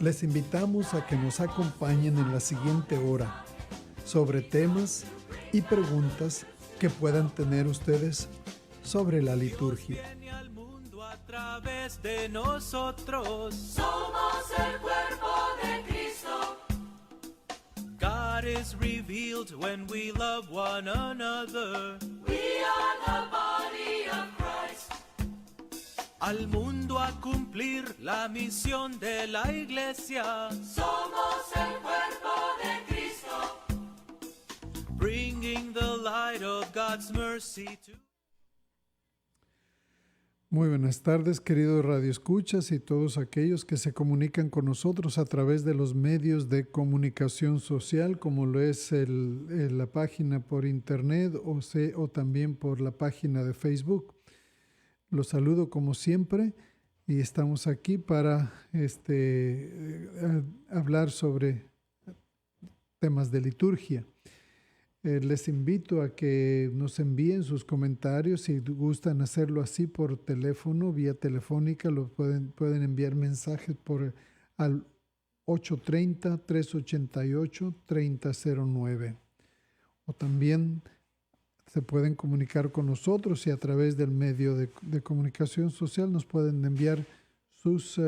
Les invitamos a que nos acompañen en la siguiente hora sobre temas y preguntas que puedan tener ustedes sobre la liturgia. Dios viene al mundo a través de nosotros. Somos el cuerpo de Cristo. God is revealed when we love one another. We are the body of Christ. Al mundo a cumplir la misión de la iglesia. Somos el cuerpo de Cristo. Bringing the light of God's mercy to... Muy buenas tardes, queridos radioescuchas y todos aquellos que se comunican con nosotros a través de los medios de comunicación social, como lo es la página por internet o también por la página de Facebook. Los saludo como siempre y estamos aquí para hablar sobre temas de liturgia. Les invito a que nos envíen sus comentarios. Si gustan hacerlo así por teléfono, vía telefónica, pueden enviar mensajes al 830-388-3009. O también se pueden comunicar con nosotros y a través del medio de comunicación social nos pueden enviar sus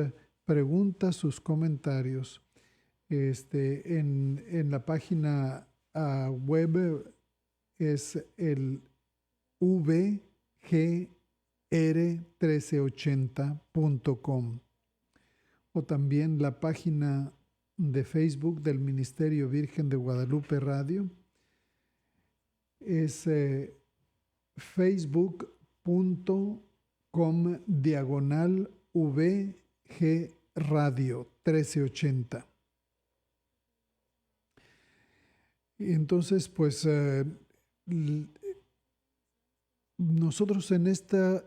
preguntas, sus comentarios. En la página web es el vgr1380.com o también la página de Facebook del Ministerio Virgen de Guadalupe Radio es facebook.com/VG Radio 1380. Y entonces, pues, nosotros en este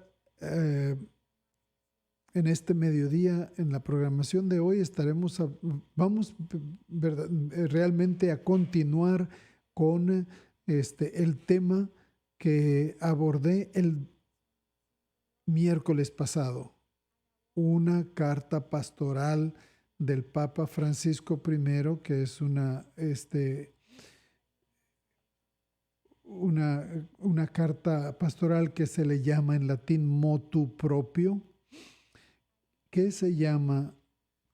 mediodía, en la programación de hoy, vamos realmente a continuar con el tema que abordé el miércoles pasado, una carta pastoral del Papa Francisco I, que es una carta pastoral que se le llama en latín motu proprio, que se llama,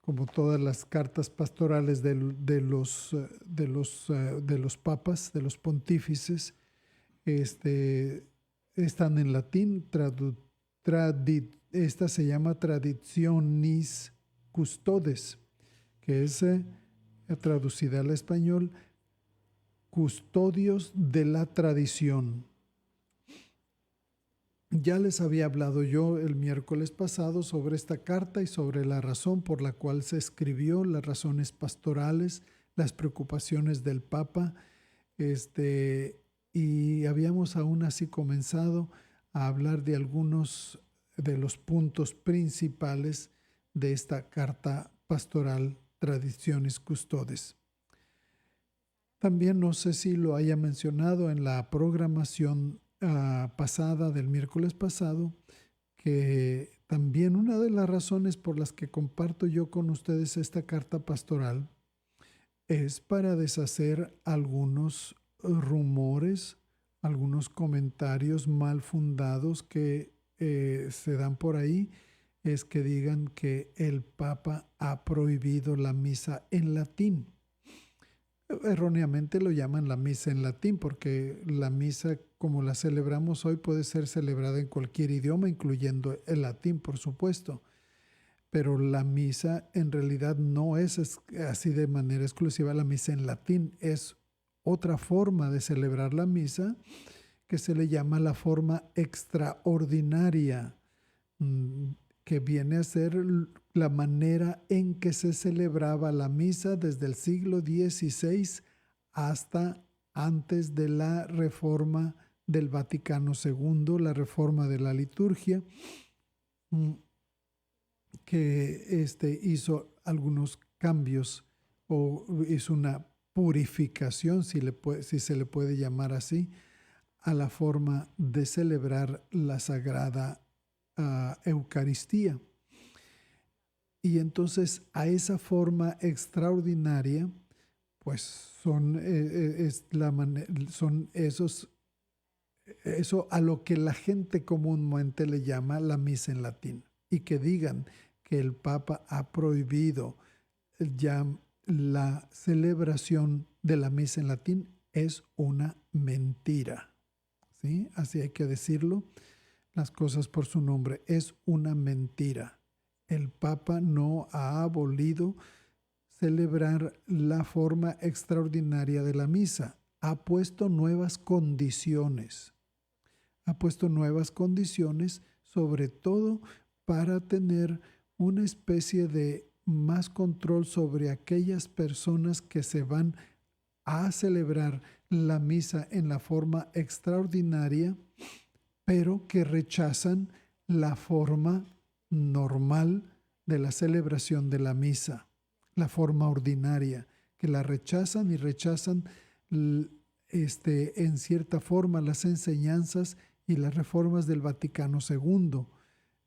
como todas las cartas pastorales de los papas, de los pontífices, están en latín. Esta se llama Traditionis Custodes, que es traducida al español, Custodios de la Tradición. Ya les había hablado yo el miércoles pasado sobre esta carta y sobre la razón por la cual se escribió, las razones pastorales, las preocupaciones del Papa, y habíamos aún así comenzado a hablar de algunos de los puntos principales de esta carta pastoral Traditionis Custodes. También no sé si lo haya mencionado en la programación pasada del miércoles pasado, que también una de las razones por las que comparto yo con ustedes esta carta pastoral es para deshacer algunos rumores, algunos comentarios mal fundados que se dan por ahí, es que digan que el Papa ha prohibido la misa en latín. Erróneamente lo llaman la misa en latín, porque la misa como la celebramos hoy puede ser celebrada en cualquier idioma, incluyendo el latín, por supuesto. Pero la misa en realidad no es así de manera exclusiva la misa en latín, es otra forma de celebrar la misa que se le llama la forma extraordinaria, que viene a ser la manera en que se celebraba la misa desde el siglo XVI hasta antes de la reforma del Vaticano II, la reforma de la liturgia, que hizo algunos cambios o hizo una purificación, si se le puede llamar así, a la forma de celebrar la Sagrada Eucaristía. Y entonces a esa forma extraordinaria, pues son eso a lo que la gente comúnmente le llama la misa en latín. Y que digan que el Papa ha prohibido ya la celebración de la misa en latín es una mentira. ¿Sí? Así hay que decirlo, las cosas por su nombre. Es una mentira. El Papa no ha abolido celebrar la forma extraordinaria de la misa. Ha puesto nuevas condiciones. Ha puesto nuevas condiciones, sobre todo para tener una especie de más control sobre aquellas personas que se van a celebrar la misa en la forma extraordinaria, pero que rechazan la forma normal de la celebración de la misa, la forma ordinaria, que la rechazan y rechazan en cierta forma las enseñanzas y las reformas del Vaticano II.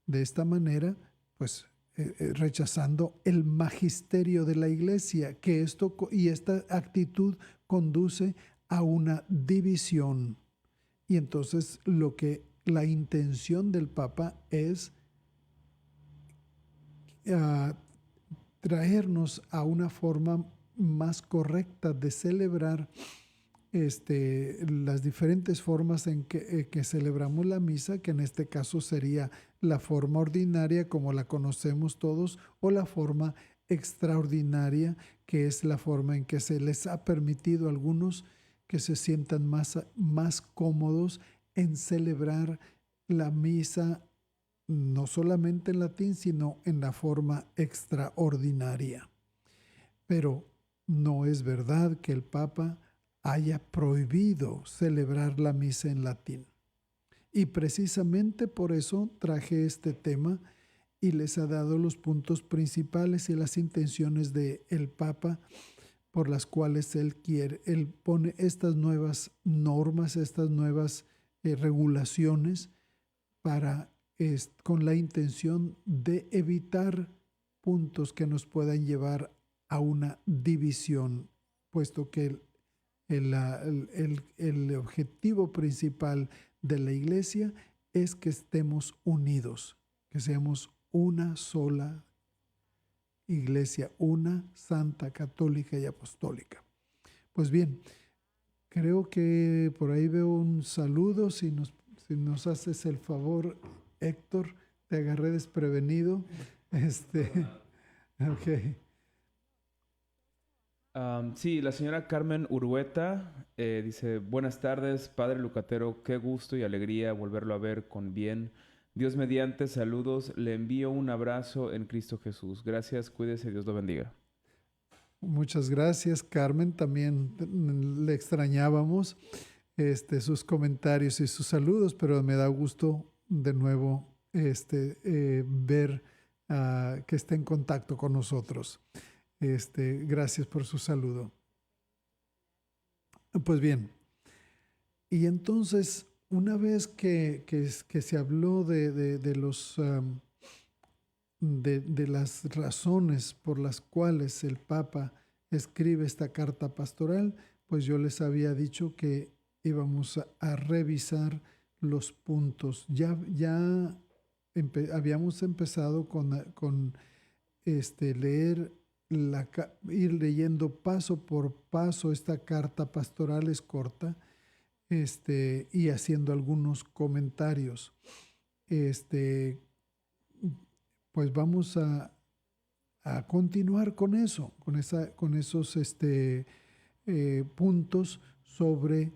De esta manera, pues rechazando el magisterio de la Iglesia, que esta actitud conduce a una división. Y entonces la intención del Papa es traernos a una forma más correcta de celebrar las diferentes formas en que celebramos la misa, que en este caso sería la forma ordinaria como la conocemos todos, o la forma extraordinaria, que es la forma en que se les ha permitido a algunos que se sientan más cómodos en celebrar la misa, no solamente en latín, sino en la forma extraordinaria. Pero no es verdad que el Papa haya prohibido celebrar la misa en latín. Y precisamente por eso traje este tema y les ha dado los puntos principales y las intenciones del Papa por las cuales él pone estas nuevas normas, estas nuevas regulaciones con la intención de evitar puntos que nos puedan llevar a una división, puesto que el objetivo principal de la Iglesia es que estemos unidos, que seamos una sola Iglesia, una santa, católica y apostólica. Pues bien, creo que por ahí veo un saludo. Si nos haces el favor, Héctor, te agarré desprevenido. Ok. Sí, la señora Carmen Urueta dice: buenas tardes, padre Lucatero, qué gusto y alegría volverlo a ver con bien. Dios mediante, saludos, le envío un abrazo en Cristo Jesús. Gracias, cuídese, Dios lo bendiga. Muchas gracias, Carmen. También le extrañábamos sus comentarios y sus saludos, pero me da gusto de nuevo ver que está en contacto con nosotros. Gracias por su saludo. Pues bien, y entonces una vez que se habló de las razones por las cuales el Papa escribe esta carta pastoral, pues yo les había dicho que íbamos a revisar los puntos. Habíamos empezado con leer ir leyendo paso por paso. Esta carta pastoral es corta, y haciendo algunos comentarios. Pues vamos a continuar con eso, con esos puntos sobre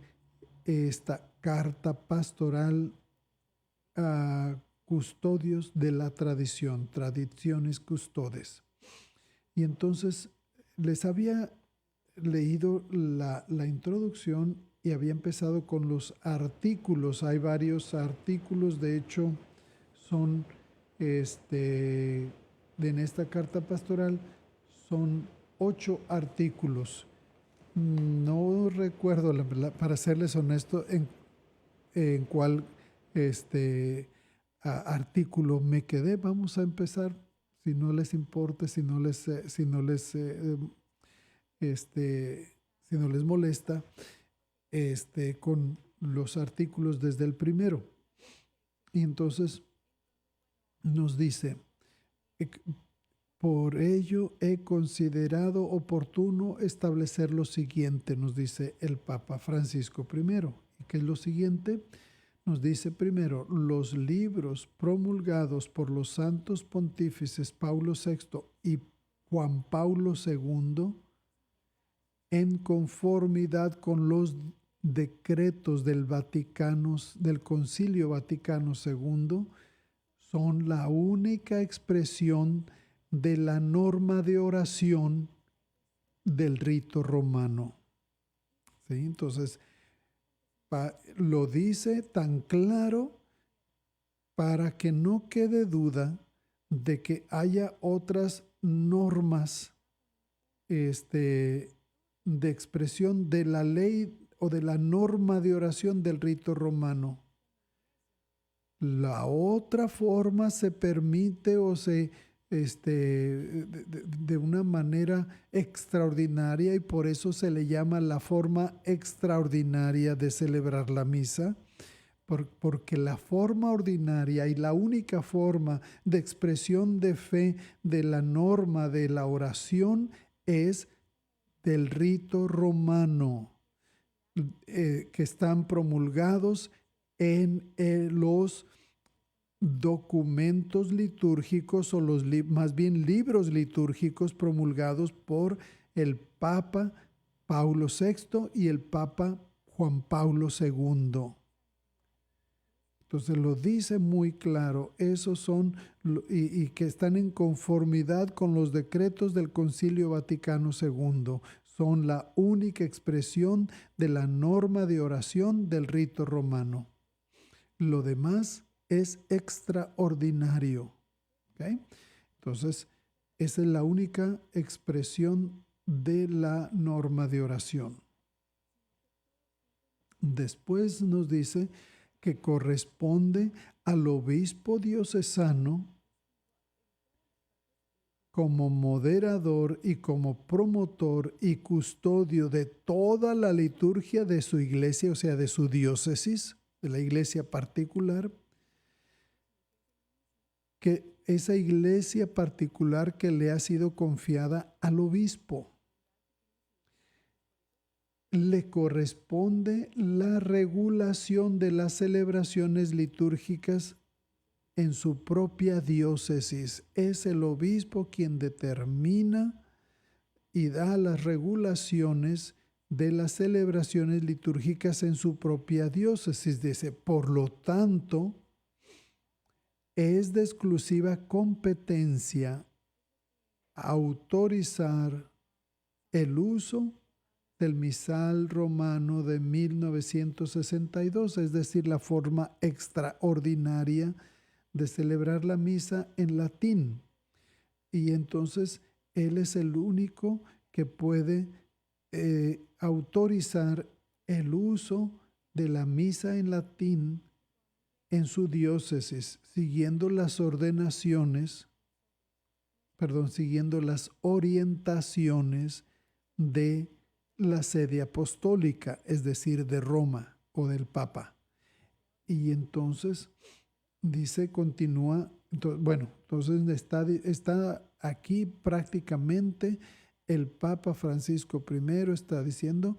esta carta pastoral a custodios de la tradición, tradiciones custodes. Y entonces les había leído la introducción y había empezado con los artículos. Hay varios artículos, de hecho son en esta carta pastoral son 8 artículos. No recuerdo, para serles honesto, en cuál artículo me quedé. Vamos a empezar, si no les importa, si no les molesta, con los artículos desde el primero. Y entonces nos dice, por ello he considerado oportuno establecer lo siguiente, nos dice el Papa Francisco I. ¿Y qué es lo siguiente? Nos dice primero, los libros promulgados por los santos pontífices Paulo VI y Juan Pablo II, en conformidad con los decretos del Concilio Vaticano II, son la única expresión de la norma de oración del rito romano. ¿Sí? Entonces, lo dice tan claro para que no quede duda de que haya otras normas de expresión de la ley o de la norma de oración del rito romano. La otra forma se permite o se de una manera extraordinaria, y por eso se le llama la forma extraordinaria de celebrar la misa, porque la forma ordinaria y la única forma de expresión de fe de la norma de la oración es del rito romano, que están promulgados en los documentos litúrgicos o más bien libros litúrgicos promulgados por el Papa Paulo VI y el Papa Juan Pablo II. Entonces lo dice muy claro, esos son y que están en conformidad con los decretos del Concilio Vaticano II. Son la única expresión de la norma de oración del rito romano. Lo demás es extraordinario. ¿Okay? Entonces, esa es la única expresión de la norma de oración. Después nos dice que corresponde al obispo diocesano como moderador y como promotor y custodio de toda la liturgia de su iglesia, o sea, de su diócesis, de la iglesia particular, que esa iglesia particular que le ha sido confiada al obispo. Le corresponde la regulación de las celebraciones litúrgicas en su propia diócesis. Es el obispo quien determina y da las regulaciones de las celebraciones litúrgicas en su propia diócesis. Dice, por lo tanto, es de exclusiva competencia autorizar el uso del misal romano de 1962, es decir, la forma extraordinaria de celebrar la misa en latín. Y entonces él es el único que puede autorizar el uso de la misa en latín en su diócesis, siguiendo las orientaciones de la sede apostólica, es decir, de Roma o del Papa. Y entonces dice, continúa, entonces está aquí prácticamente el Papa Francisco I está diciendo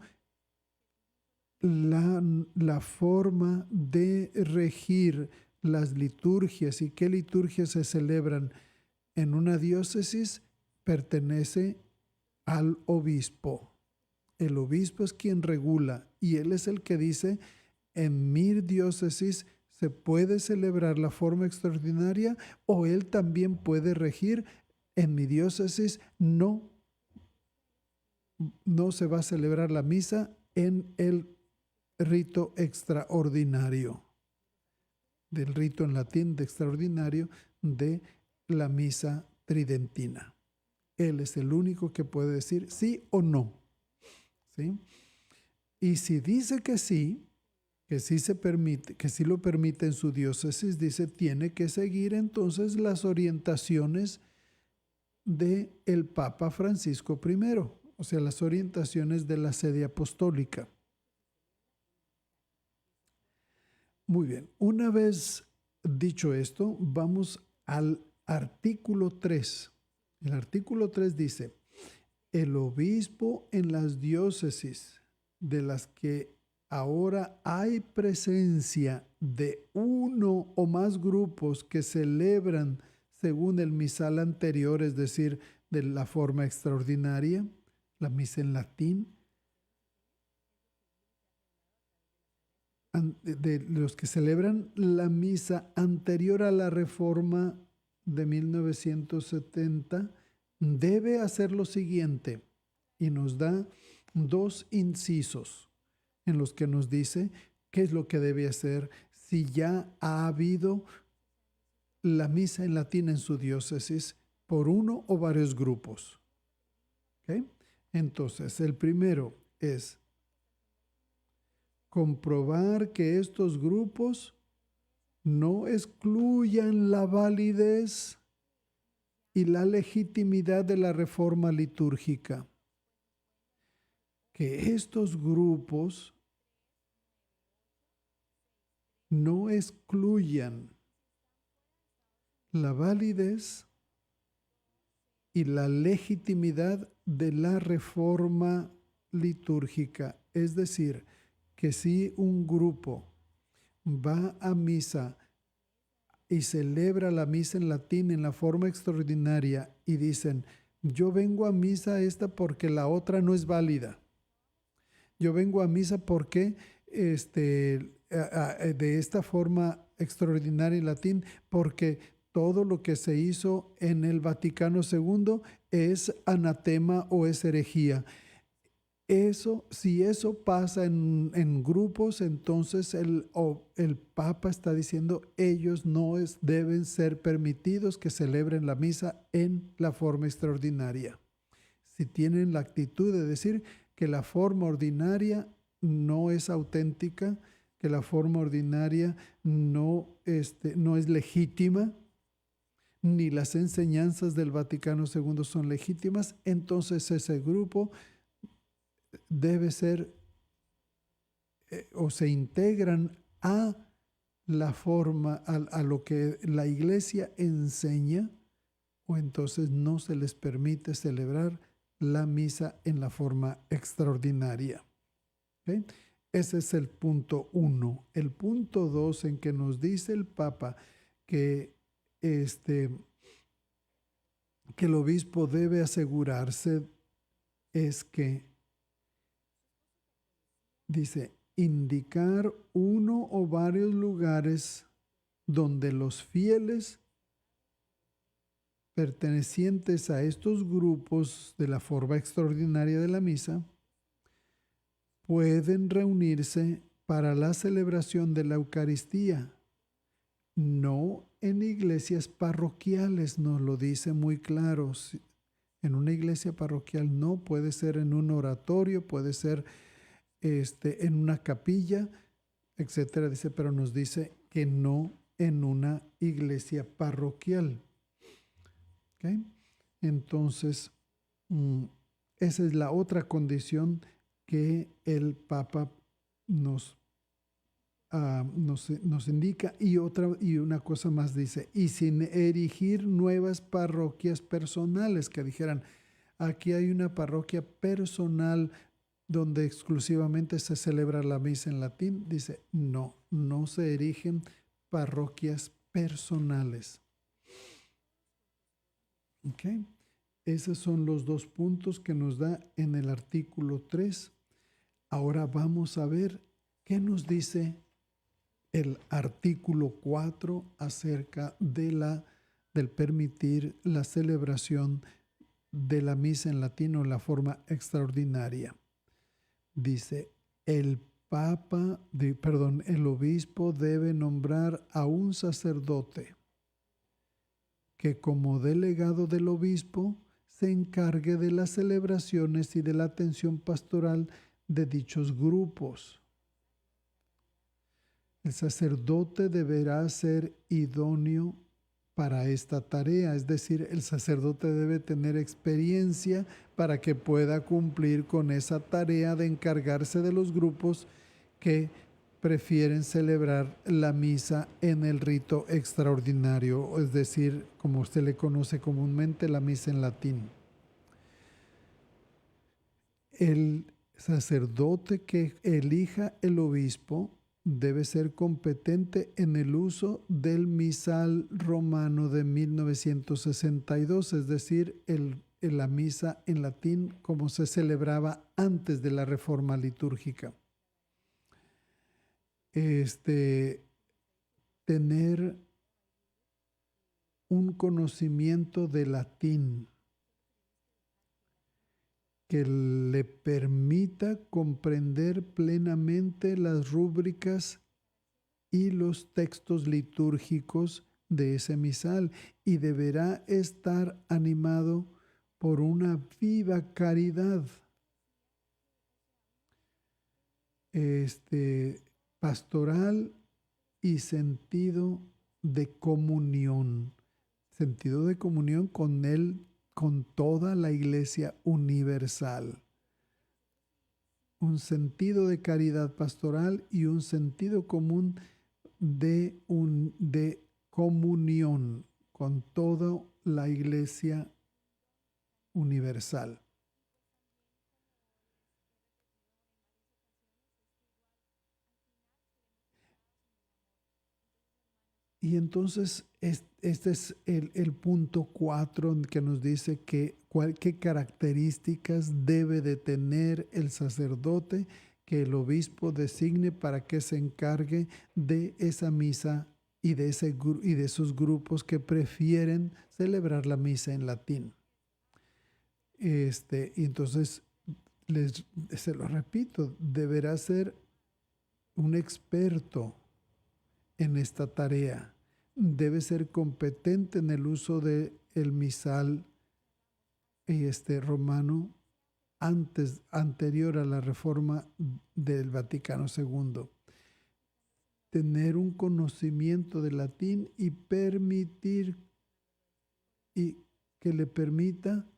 la forma de regir las liturgias y qué liturgias se celebran en una diócesis pertenece al obispo. El obispo es quien regula y él es el que dice, en mi diócesis se puede celebrar la forma extraordinaria, o él también puede regir, en mi diócesis no se va a celebrar la misa en el rito extraordinario, del rito en latín de extraordinario de la misa tridentina. Él es el único que puede decir sí o no. ¿Sí? Y si dice que sí se permite, que sí lo permite en su diócesis, dice, tiene que seguir entonces las orientaciones de el Papa Francisco I, o sea, las orientaciones de la sede apostólica. Muy bien, una vez dicho esto, vamos al artículo 3. El artículo 3 dice: el obispo en las diócesis de las que ahora hay presencia de uno o más grupos que celebran según el misal anterior, es decir, de la forma extraordinaria, la misa en latín, de los que celebran la misa anterior a la reforma de 1970, debe hacer lo siguiente, y nos da 2 incisos en los que nos dice qué es lo que debe hacer si ya ha habido la misa en latín en su diócesis por uno o varios grupos. ¿Okay? Entonces, el primero es comprobar que estos grupos no excluyan la validez y la legitimidad de la reforma litúrgica. Que estos grupos no excluyan la validez y la legitimidad de la reforma litúrgica. Es decir, que si un grupo va a misa y celebra la misa en latín en la forma extraordinaria y dicen: yo vengo a misa esta porque la otra no es válida. Yo vengo a misa porque de esta forma extraordinaria en latín, porque todo lo que se hizo en el Vaticano II es anatema o es herejía. Si eso pasa en grupos, entonces el Papa está diciendo: ellos no deben ser permitidos que celebren la misa en la forma extraordinaria. Si tienen la actitud de decir que la forma ordinaria no es auténtica, que la forma ordinaria no es legítima, ni las enseñanzas del Vaticano II son legítimas, entonces ese grupo debe ser o se integran a la forma, a lo que la Iglesia enseña, o entonces no se les permite celebrar la misa en la forma extraordinaria. ¿Okay? Ese es el punto 1. El punto 2, en que nos dice el Papa que el obispo debe asegurarse, es que dice: indicar uno o varios lugares donde los fieles pertenecientes a estos grupos de la forma extraordinaria de la misa pueden reunirse para la celebración de la Eucaristía, no en iglesias parroquiales. Nos lo dice muy claro. En una iglesia parroquial no, puede ser en un oratorio, puede ser en una capilla, etcétera, dice, pero nos dice que no en una iglesia parroquial. ¿Okay? Entonces, esa es la otra condición que el Papa nos indica. Y una cosa más dice: y sin erigir nuevas parroquias personales, que dijeran: aquí hay una parroquia personal donde exclusivamente se celebra la misa en latín. Dice: no se erigen parroquias personales. ¿Okay? Esos son los 2 puntos que nos da en el artículo 3. Ahora vamos a ver qué nos dice el artículo 4 acerca del permitir la celebración de la misa en latín o en la forma extraordinaria. Dice: el obispo debe nombrar a un sacerdote que, como delegado del obispo, se encargue de las celebraciones y de la atención pastoral de dichos grupos. El sacerdote deberá ser idóneo para esta tarea. Es decir, el sacerdote debe tener experiencia para que pueda cumplir con esa tarea de encargarse de los grupos que prefieren celebrar la misa en el rito extraordinario, es decir, como se le conoce comúnmente, la misa en latín. El sacerdote que elija el obispo debe ser competente en el uso del misal romano de 1962, es decir, la misa en latín como se celebraba antes de la reforma litúrgica. Tener un conocimiento de latín que le permita comprender plenamente las rúbricas y los textos litúrgicos de ese misal, y deberá estar animado por una viva caridad pastoral y sentido de comunión con él, con toda la Iglesia universal. Un sentido de caridad pastoral y un sentido común de comunión con toda la Iglesia universal. Y entonces este es el punto 4 que nos dice qué características debe de tener el sacerdote que el obispo designe para que se encargue de esa misa y de esos grupos que prefieren celebrar la misa en latín. Y entonces, se lo repito, deberá ser un experto en esta tarea. Debe ser competente en el uso del misal romano anterior a la reforma del Vaticano II. Tener un conocimiento de latín y que le permita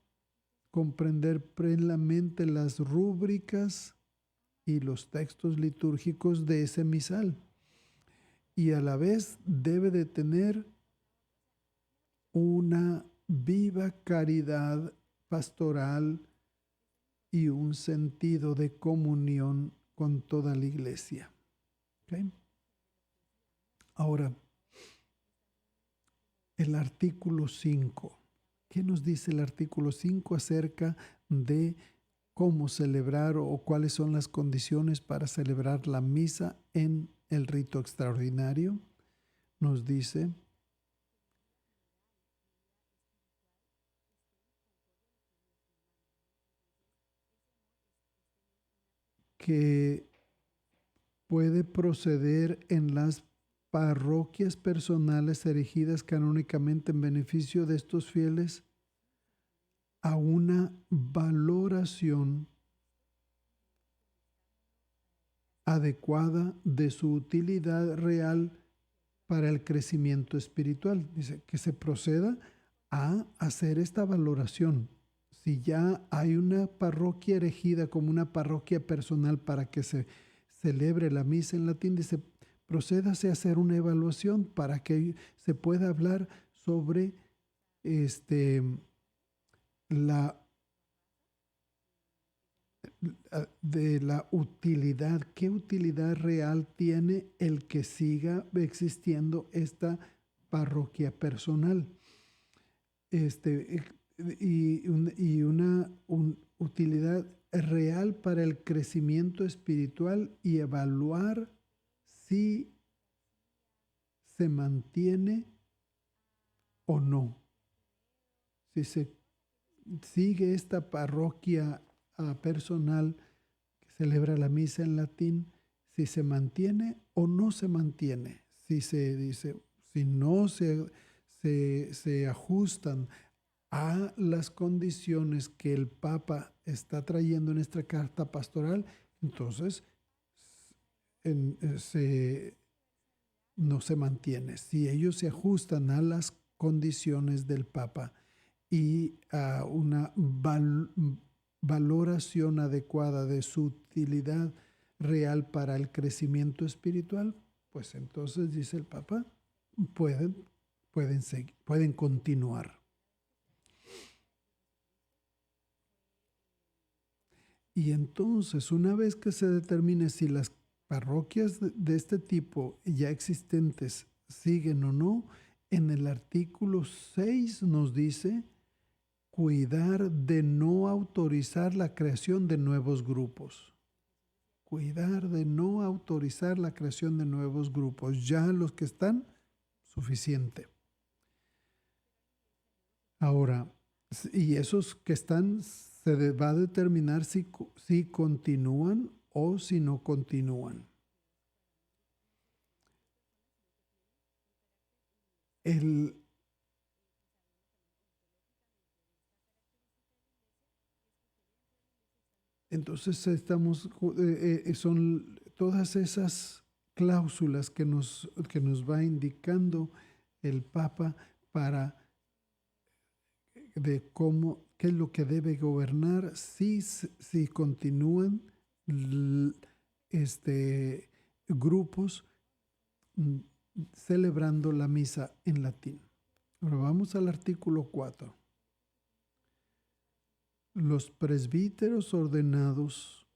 comprender plenamente las rúbricas y los textos litúrgicos de ese misal. Y a la vez debe de tener una viva caridad pastoral y un sentido de comunión con toda la Iglesia. ¿Okay? Ahora, el artículo 5. ¿Qué nos dice el artículo 5 acerca de cómo celebrar o cuáles son las condiciones para celebrar la misa en el rito extraordinario? Nos dice que puede proceder en las parroquias personales erigidas canónicamente en beneficio de estos fieles a una valoración adecuada de su utilidad real para el crecimiento espiritual. Dice que se proceda a hacer esta valoración. Si ya hay una parroquia erigida como una parroquia personal para que se celebre la misa en latín, dice, procédase a hacer una evaluación para que se pueda hablar sobre de la utilidad, qué utilidad real tiene el que siga existiendo esta parroquia personal. Y una utilidad real para el crecimiento espiritual y evaluar si se mantiene o no. Si se sigue esta parroquia personal que celebra la misa en latín, si se mantiene o no se mantiene. Si se dice, si no se ajustan a las condiciones que el Papa está trayendo en esta carta pastoral, entonces no se mantiene. Si ellos se ajustan a las condiciones del Papa y a una valoración adecuada de su utilidad real para el crecimiento espiritual, pues entonces, dice el Papa, pueden continuar. Y entonces, una vez que se determine si las parroquias de este tipo ya existentes siguen o no, en el artículo 6 nos dice cuidar de no autorizar la creación de nuevos grupos. Cuidar de no autorizar la creación de nuevos grupos. Ya los que están, suficiente. Ahora, y esos que están, se va a determinar si continúan o si no continúan. Entonces son todas esas cláusulas que nos va indicando el Papa qué es lo que debe gobernar si continúan grupos celebrando la misa en latín. Ahora vamos al artículo 4. Los presbíteros ordenados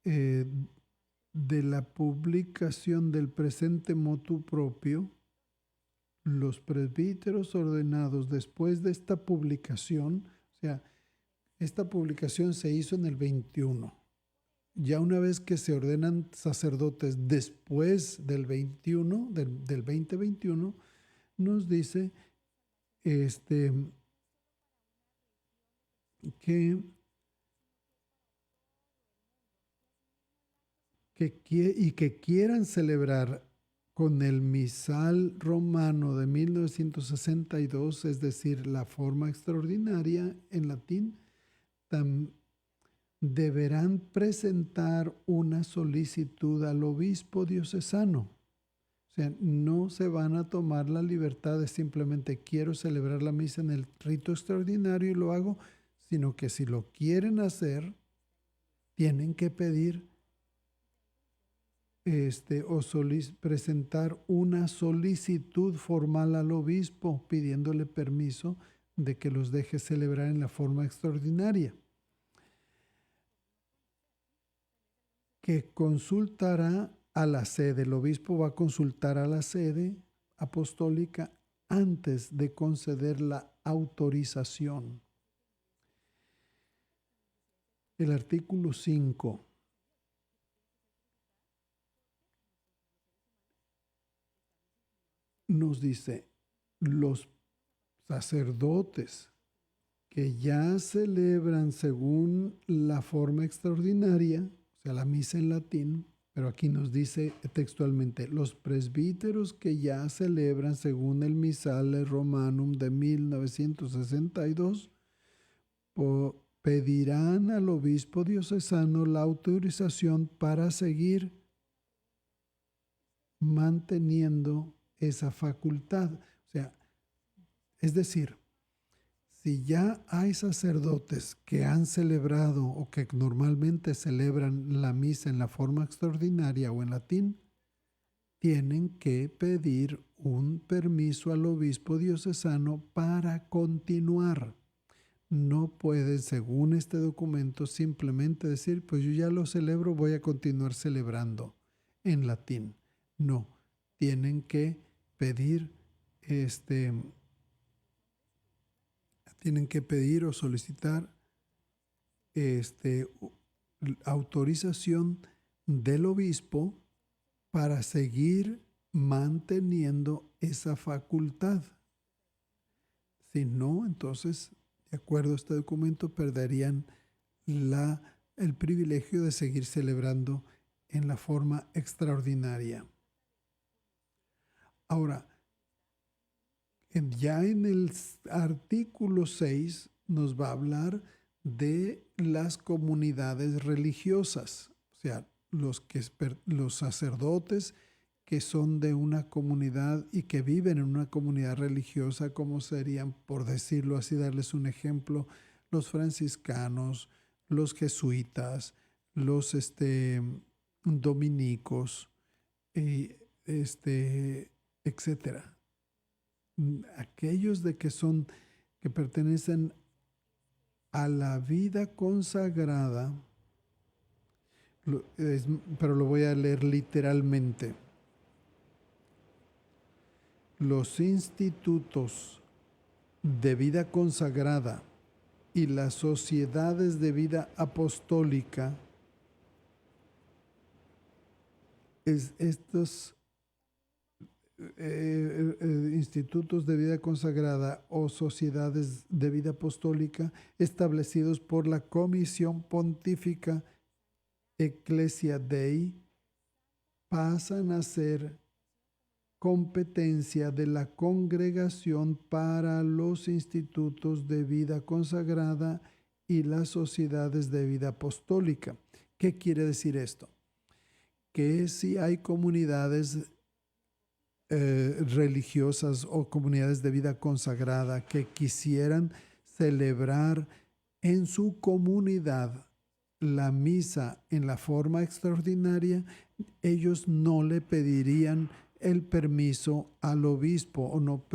de la publicación del presente motu propio, los presbíteros ordenados después de esta publicación, o sea, esta publicación se hizo en el 21. Ya una vez que se ordenan sacerdotes después del 21, del 2021, nos dice que quieran celebrar con el misal romano de 1962, es decir, la forma extraordinaria en latín, deberán presentar una solicitud al obispo diocesano. O sea, no se van a tomar la libertad de simplemente quiero celebrar la misa en el rito extraordinario y lo hago, sino que si lo quieren hacer, tienen que pedir presentar una solicitud formal al obispo pidiéndole permiso de que los deje celebrar en la forma extraordinaria, que consultará a la sede. El obispo va a consultar a la sede apostólica antes de conceder la autorización. El artículo 5 nos dice, los sacerdotes que ya celebran según la forma extraordinaria, o sea, la misa en latín, pero aquí nos dice textualmente, los presbíteros que ya celebran según el Missale Romanum de 1962, pedirán al obispo diocesano la autorización para seguir manteniendo esa facultad. O sea, es decir, si ya hay sacerdotes que han celebrado o que normalmente celebran la misa en la forma extraordinaria o en latín, tienen que pedir un permiso al obispo diocesano para continuar. No pueden, según este documento, simplemente decir, pues yo ya lo celebro, voy a continuar celebrando en latín. No, tienen que pedir o solicitar autorización del obispo para seguir manteniendo esa facultad. Si no, entonces, de acuerdo a este documento, perderían el privilegio de seguir celebrando en la forma extraordinaria. Ahora, ya en el artículo 6 nos va a hablar de las comunidades religiosas, o sea, los sacerdotes que son de una comunidad y que viven en una comunidad religiosa, como serían, por decirlo así, darles un ejemplo, los franciscanos, los jesuitas, los dominicos, etcétera. Aquellos que pertenecen a la vida consagrada, pero lo voy a leer literalmente. Los institutos de vida consagrada y las sociedades de vida apostólica, estos institutos de vida consagrada o sociedades de vida apostólica establecidos por la Comisión Pontífica Ecclesia Dei pasan a ser competencia de la Congregación para los institutos de vida consagrada y las sociedades de vida apostólica. ¿Qué quiere decir esto? Que si hay comunidades religiosas o comunidades de vida consagrada que quisieran celebrar en su comunidad la misa en la forma extraordinaria, ellos no le pedirían el permiso al obispo o no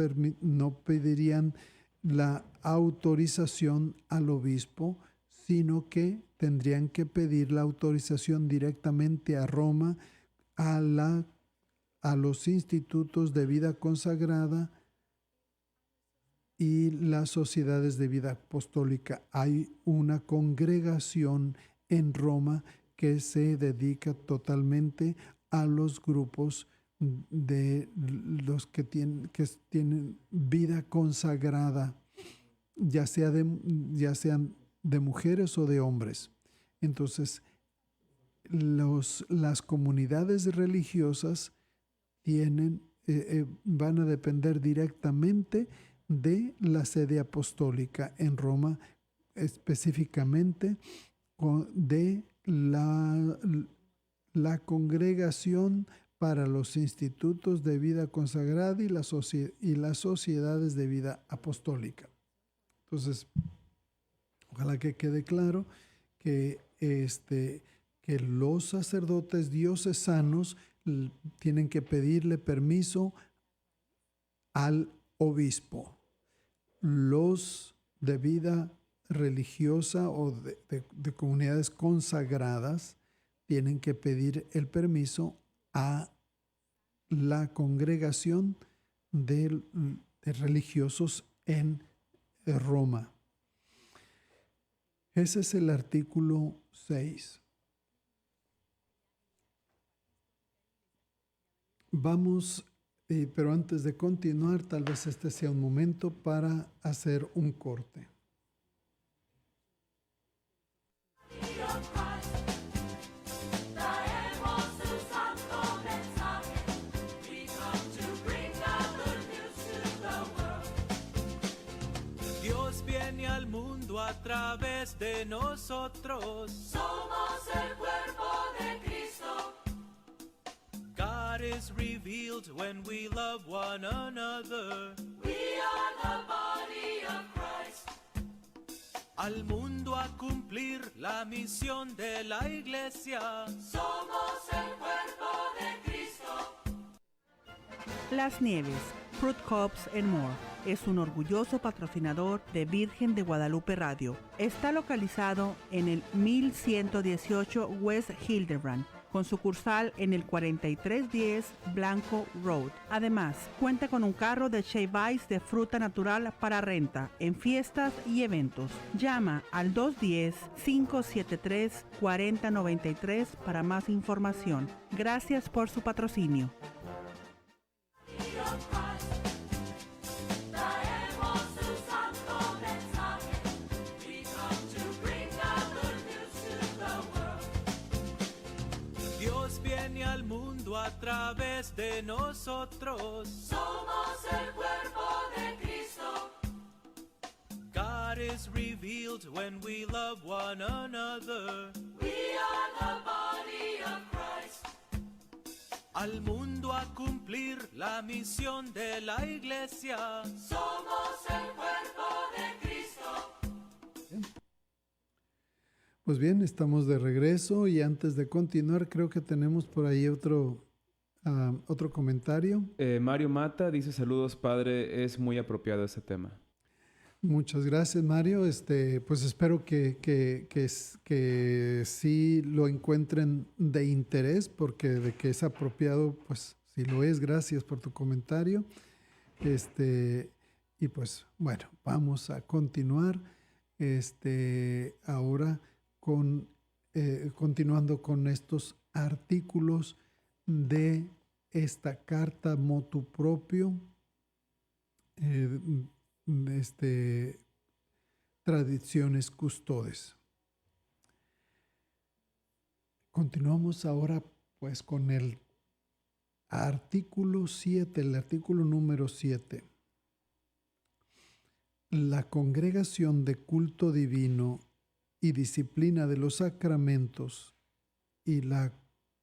pedirían la autorización al obispo, sino que tendrían que pedir la autorización directamente a Roma, a los institutos de vida consagrada y las sociedades de vida apostólica. Hay una congregación en Roma que se dedica totalmente a los grupos de los que tienen vida consagrada, ya sean de mujeres o de hombres. Entonces, las comunidades religiosas van a depender directamente de la sede apostólica en Roma, específicamente de la congregación para los institutos de vida consagrada y las sociedades de vida apostólica. Entonces, ojalá que quede claro que los sacerdotes diocesanos tienen que pedirle permiso al obispo. Los de vida religiosa o de comunidades consagradas tienen que pedir el permiso a la congregación de religiosos en Roma. Ese es el artículo 6. Vamos, pero antes de continuar, tal vez este sea un momento para hacer un corte. Dios viene al mundo a través de nosotros. Somos el cuerpo de Cristo. God is revealed when we love one another. We are the body of Christ. Al mundo a cumplir la misión de la iglesia. Somos el cuerpo de Cristo. Las Nieves, Fruit Cups and More, es un orgulloso patrocinador de Virgen de Guadalupe Radio. Está localizado en el 1118 West Hildebrand, con sucursal en el 4310 Blanco Road. Además, cuenta con un carro de Shea Ice de fruta natural para renta en fiestas y eventos. Llama al 210-573-4093 para más información. Gracias por su patrocinio. Dios viene al mundo a través de nosotros. Somos el cuerpo de Cristo. God is revealed when we love one another. We are the body of Christ. al mundo a cumplir la misión de la iglesia. Somos el cuerpo de Cristo. Pues bien, estamos de regreso y antes de continuar creo que tenemos por ahí otro comentario. Mario Mata dice saludos padre, es muy apropiado este tema. Muchas gracias, Mario. Pues espero que sí lo encuentren de interés, porque de que es apropiado, pues sí lo es. Gracias por tu comentario. Y pues bueno, vamos a continuar ahora continuando con estos artículos de esta carta motu proprio, tradiciones custodes. Continuamos ahora pues con el artículo 7, el artículo número 7. La congregación de culto divino y disciplina de los sacramentos y la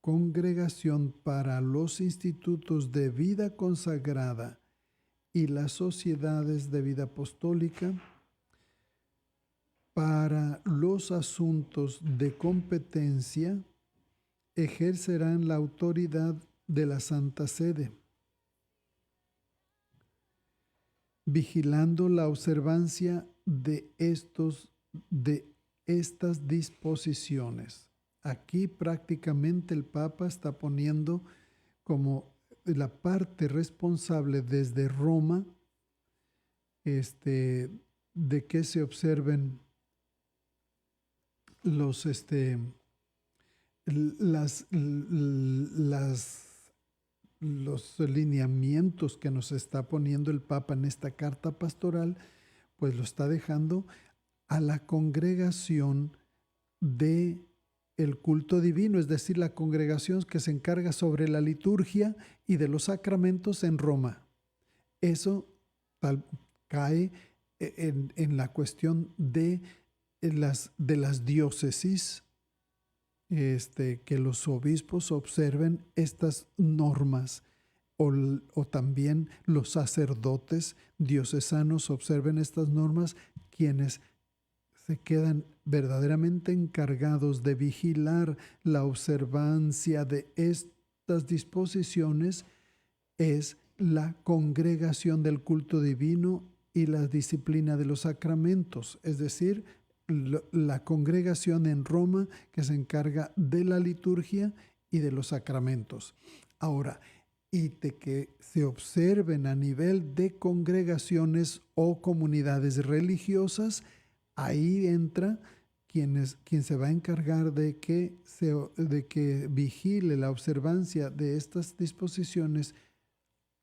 congregación para los institutos de vida consagrada y las sociedades de vida apostólica para los asuntos de competencia ejercerán la autoridad de la Santa Sede, vigilando la observancia de estas disposiciones. Aquí prácticamente el Papa está poniendo como la parte responsable desde Roma de que se observen los lineamientos que nos está poniendo el Papa en esta carta pastoral, pues lo está dejando a la congregación de el culto divino, es decir, la congregación que se encarga sobre la liturgia y de los sacramentos en Roma. Eso cae en la cuestión de las diócesis, que los obispos observen estas normas, o también los sacerdotes diocesanos observen estas normas, quienes se quedan verdaderamente encargados de vigilar la observancia de estas disposiciones es la congregación del culto divino y la disciplina de los sacramentos, es decir, la congregación en Roma que se encarga de la liturgia y de los sacramentos. Ahora, y de que se observen a nivel de congregaciones o comunidades religiosas, ahí entra quien se va a encargar de que vigile la observancia de estas disposiciones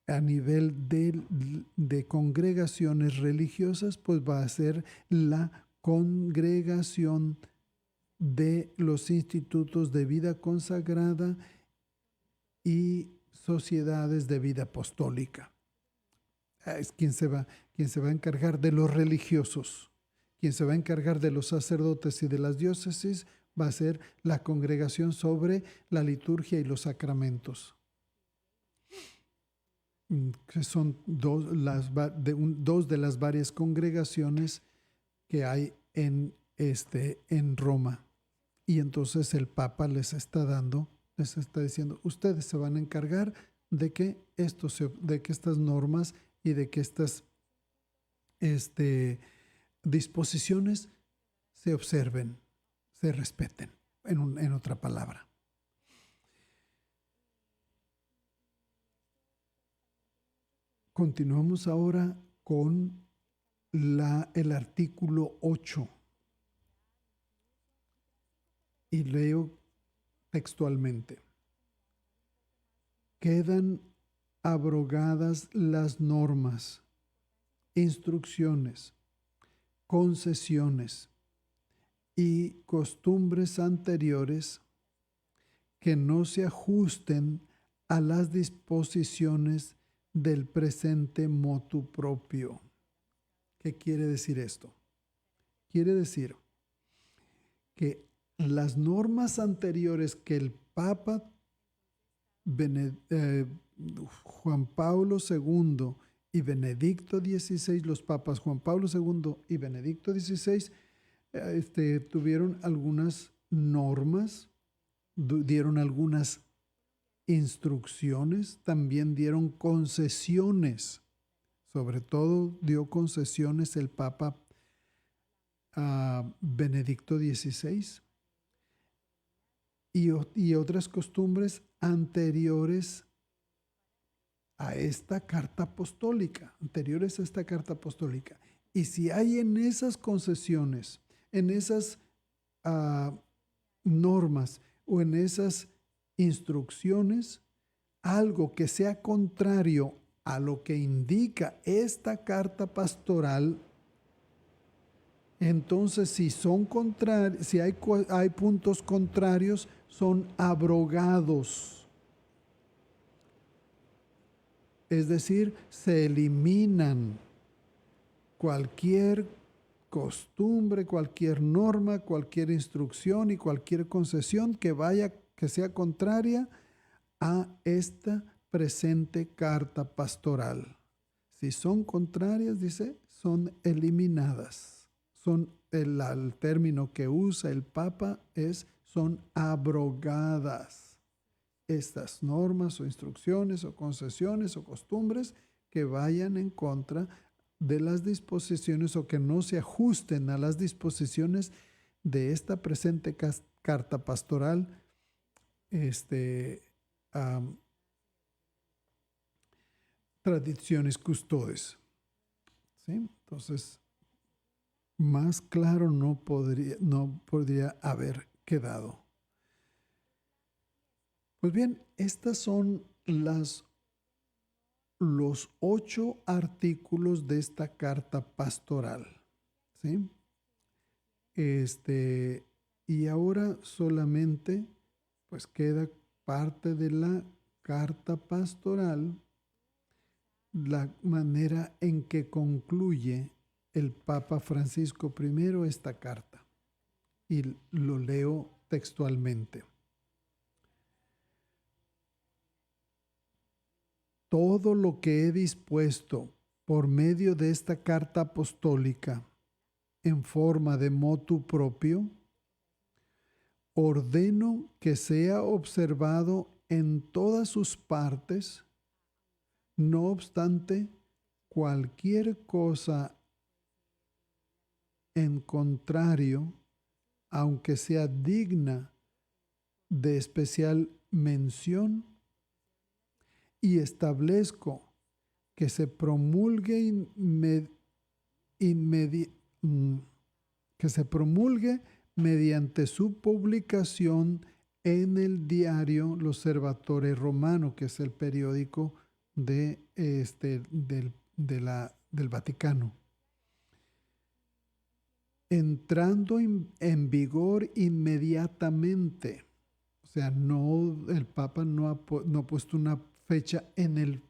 a nivel de congregaciones religiosas, pues va a ser la congregación de los institutos de vida consagrada y sociedades de vida apostólica. Es quien se va a encargar de los religiosos. Quien se va a encargar de los sacerdotes y de las diócesis va a ser la congregación sobre la liturgia y los sacramentos. Que son dos de las varias congregaciones que hay en Roma. Y entonces el Papa les está diciendo, ustedes se van a encargar de que estas normas y de que estas disposiciones se observen, se respeten, en otra palabra. Continuamos ahora con el artículo 8 y leo textualmente. Quedan abrogadas las normas, instrucciones, concesiones y costumbres anteriores que no se ajusten a las disposiciones del presente motu propio. ¿Qué quiere decir esto? Quiere decir que las normas anteriores que el Papa Juan Pablo II y Benedicto XVI, los papas Juan Pablo II y Benedicto XVI, tuvieron algunas normas, dieron algunas instrucciones, también dieron concesiones. Sobre todo dio concesiones el Papa Benedicto XVI y otras costumbres anteriores a esta carta apostólica, Y si hay en esas concesiones, en esas normas o en esas instrucciones, algo que sea contrario a lo que indica esta carta pastoral, entonces si son contrarios, si hay puntos contrarios, son abrogados. Es decir, se eliminan cualquier costumbre, cualquier norma, cualquier instrucción y cualquier concesión que sea contraria a esta presente carta pastoral. Si son contrarias, dice, son eliminadas. El término que usa el Papa son abrogadas. Estas normas o instrucciones o concesiones o costumbres que vayan en contra de las disposiciones o que no se ajusten a las disposiciones de esta presente carta pastoral, tradiciones custodes. ¿Sí? Entonces, más claro no podría haber quedado. Pues bien, estas son los 8 artículos de esta carta pastoral. ¿Sí? Y ahora solamente pues queda parte de la carta pastoral, la manera en que concluye el Papa Francisco I esta carta. Y lo leo textualmente. Todo lo que he dispuesto por medio de esta carta apostólica en forma de motu propio, ordeno que sea observado en todas sus partes. No obstante, cualquier cosa en contrario, aunque sea digna de especial mención, y establezco que se promulgue mediante su publicación en el diario L'Osservatore Romano, que es el periódico del Vaticano, entrando en vigor inmediatamente. O sea, el Papa no ha puesto una fecha en el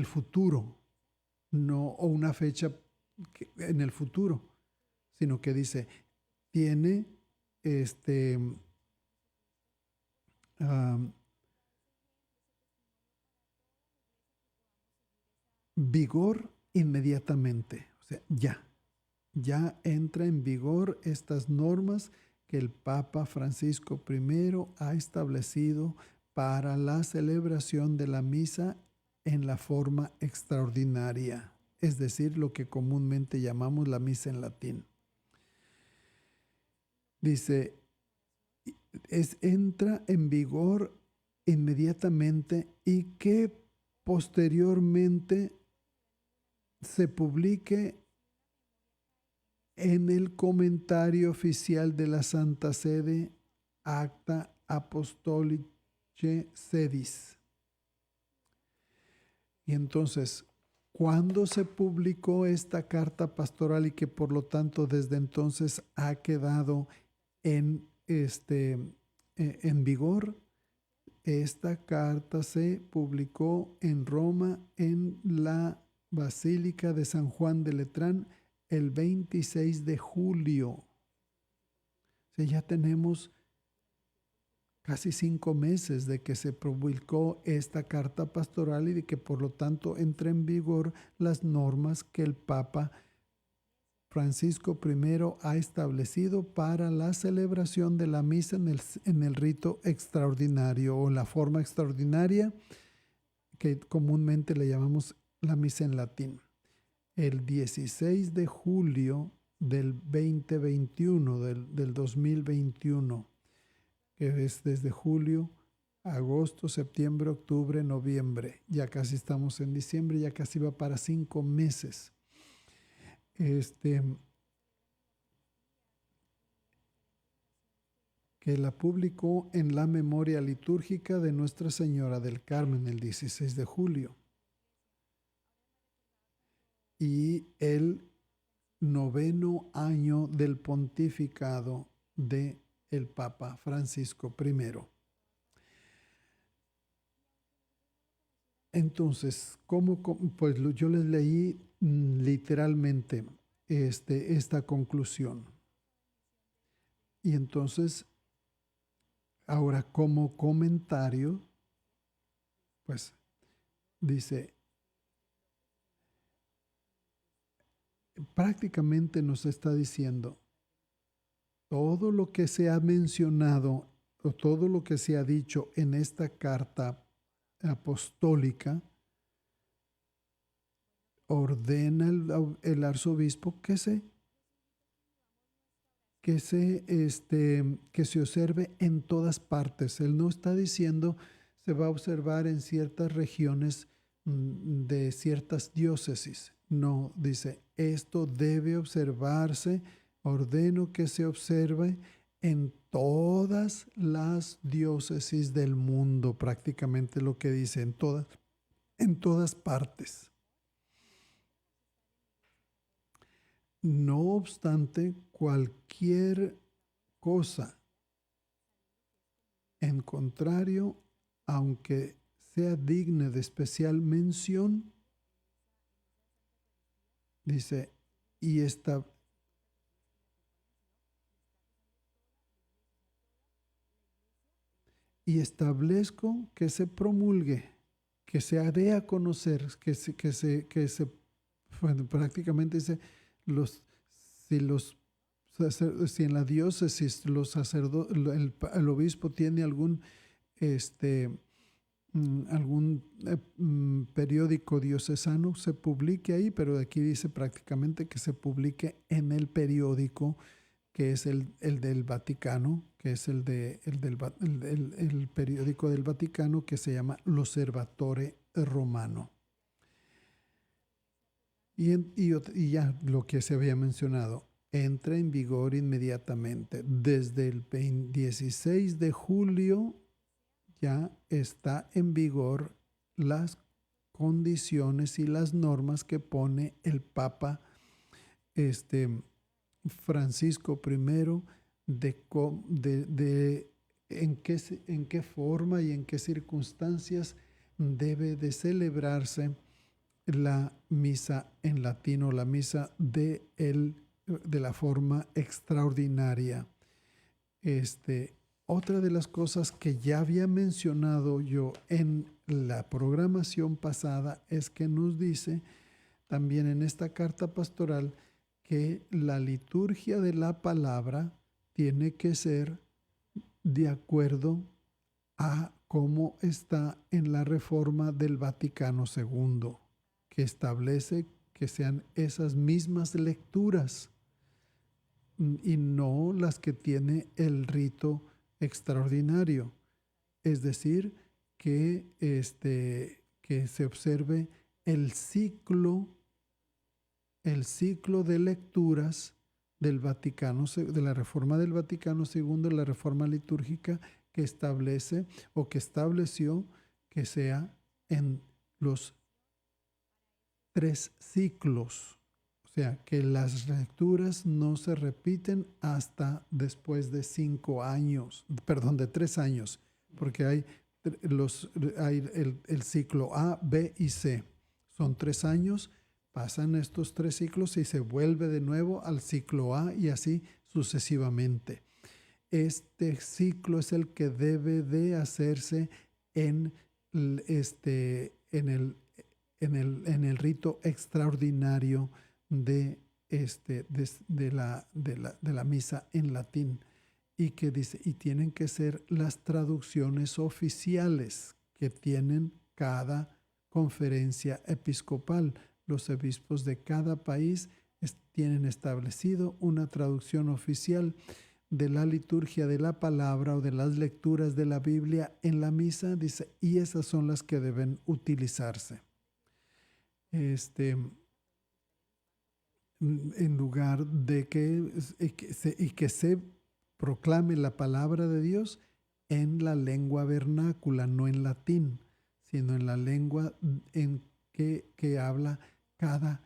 futuro, o una fecha en el futuro, sino que dice, tiene vigor inmediatamente. O sea, ya entra en vigor estas normas que el Papa Francisco I ha establecido para la celebración de la misa en la forma extraordinaria, es decir, lo que comúnmente llamamos la misa en latín. Dice, entra en vigor inmediatamente y que posteriormente se publique en el comentario oficial de la Santa Sede, Acta Apostolicae Sedis. Y entonces, ¿cuándo se publicó esta carta pastoral y que por lo tanto desde entonces ha quedado en vigor? Esta carta se publicó en Roma en la Basílica de San Juan de Letrán el 26 de julio. O sea, ya tenemos casi 5 meses de que se publicó esta carta pastoral y de que por lo tanto entra en vigor las normas que el Papa Francisco I ha establecido para la celebración de la misa en el rito extraordinario o la forma extraordinaria que comúnmente le llamamos la misa en latín. El 16 de julio del 2021, del 2021, que es desde julio, agosto, septiembre, octubre, noviembre. Ya casi estamos en diciembre, ya casi va para 5 meses. Que la publicó en la memoria litúrgica de Nuestra Señora del Carmen el 16 de julio. Y el 9º año del pontificado de el Papa Francisco I. Entonces, pues yo les leí literalmente esta conclusión. Y entonces, ahora como comentario, pues dice, prácticamente nos está diciendo, todo lo que se ha mencionado o todo lo que se ha dicho en esta carta apostólica, ordena el arzobispo que se observe en todas partes. Él no está diciendo se va a observar en ciertas regiones de ciertas diócesis. No, dice, esto debe observarse, ordeno que se observe en todas las diócesis del mundo, prácticamente lo que dice, en todas partes. No obstante, cualquier cosa en contrario, aunque sea digna de especial mención, dice, y establezco que se promulgue, que se dé a conocer, bueno, prácticamente dice, si en la diócesis los sacerdotes, el obispo tiene algún periódico diocesano, se publique ahí, pero aquí dice prácticamente que se publique en el periódico que es el del Vaticano, que es el periódico del Vaticano que se llama L'Osservatore Romano. Y ya lo que se había mencionado, entra en vigor inmediatamente. Desde el 16 de julio ya está en vigor las condiciones y las normas que pone el Papa Francisco I de en qué forma y en qué circunstancias debe de celebrarse la misa en latín o la misa de la forma extraordinaria. Otra de las cosas que ya había mencionado yo en la programación pasada es que nos dice también en esta carta pastoral que la liturgia de la palabra tiene que ser de acuerdo a cómo está en la reforma del Vaticano II, que establece que sean esas mismas lecturas y no las que tiene el rito extraordinario. Es decir, que se observe el ciclo de lecturas del Vaticano, de la reforma del Vaticano II, la reforma litúrgica que establece o que estableció que sea en los 3 ciclos. O sea, que las lecturas no se repiten hasta después de 5 años, perdón, de 3 años, porque hay el ciclo A, B y C. Son 3 años, pasan estos 3 ciclos y se vuelve de nuevo al ciclo A y así sucesivamente. este ciclo es el que debe de hacerse en en el rito extraordinario de la misa en latín, y que dice, y tienen que ser las traducciones oficiales que tienen cada conferencia episcopal. Los obispos de cada país tienen establecido una traducción oficial de la liturgia de la palabra o de las lecturas de la Biblia en la misa, dice, y esas son las que deben utilizarse. En lugar de que se proclame la palabra de Dios en la lengua vernácula, no en latín, sino en la lengua en que habla cada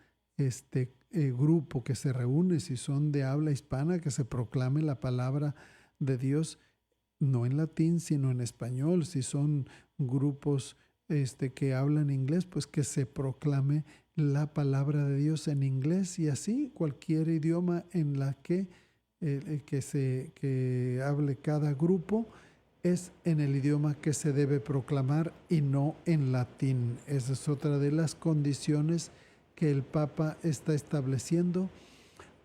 grupo que se reúne. Si son de habla hispana, que se proclame la palabra de Dios no en latín, sino en español. Si son grupos que hablan inglés, pues que se proclame la palabra de Dios en inglés, y así cualquier idioma en la que hable cada grupo es en el idioma que se debe proclamar y no en latín. Esa es otra de las condiciones que el Papa está estableciendo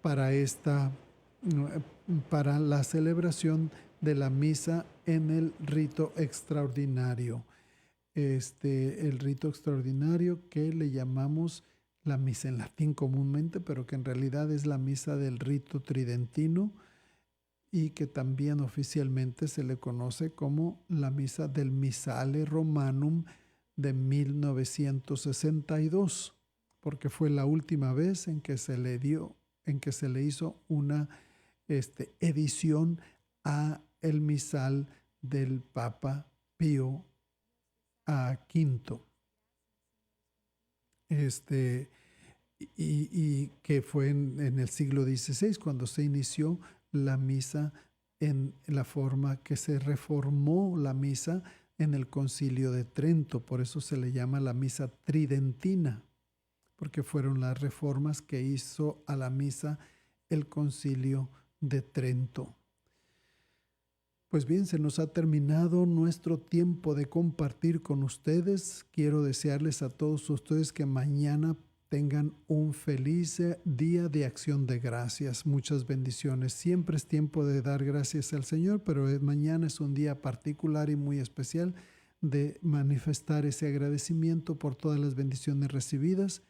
para la celebración de la misa en el rito extraordinario. El rito extraordinario que le llamamos la misa en latín comúnmente, pero que en realidad es la misa del rito tridentino, y que también oficialmente se le conoce como la misa del Missale Romanum de 1962, porque fue la última vez en que se le hizo una edición a el misal del Papa Pío V. Y que fue en el siglo XVI cuando se inició la misa en la forma que se reformó la misa en el Concilio de Trento. Por eso se le llama la misa tridentina, porque fueron las reformas que hizo a la misa el Concilio de Trento. Pues bien, se nos ha terminado nuestro tiempo de compartir con ustedes. Quiero desearles a todos ustedes que mañana tengan un feliz día de acción de gracias. Muchas bendiciones. Siempre es tiempo de dar gracias al Señor, pero mañana es un día particular y muy especial de manifestar ese agradecimiento por todas las bendiciones recibidas,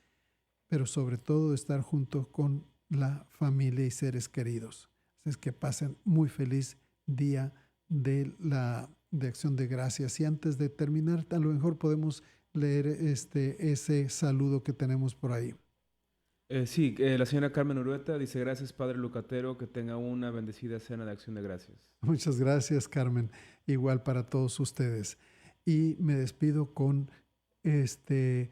pero sobre todo estar junto con la familia y seres queridos. Así es que pasen muy feliz día de acción de gracias. Y antes de terminar, a lo mejor podemos leer ese saludo que tenemos por ahí. Sí, la señora Carmen Urueta dice: gracias, Padre Lucatero, que tenga una bendecida cena de acción de gracias. Muchas gracias, Carmen. Igual para todos ustedes. Y me despido con la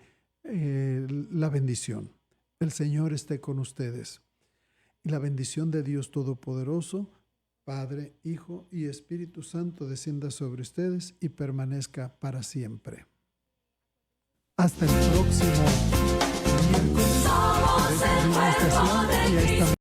bendición. El Señor esté con ustedes. Y la bendición de Dios Todopoderoso, Padre, Hijo y Espíritu Santo, descienda sobre ustedes y permanezca para siempre. Hasta el próximo miércoles. Somos el cuerpo de Cristo.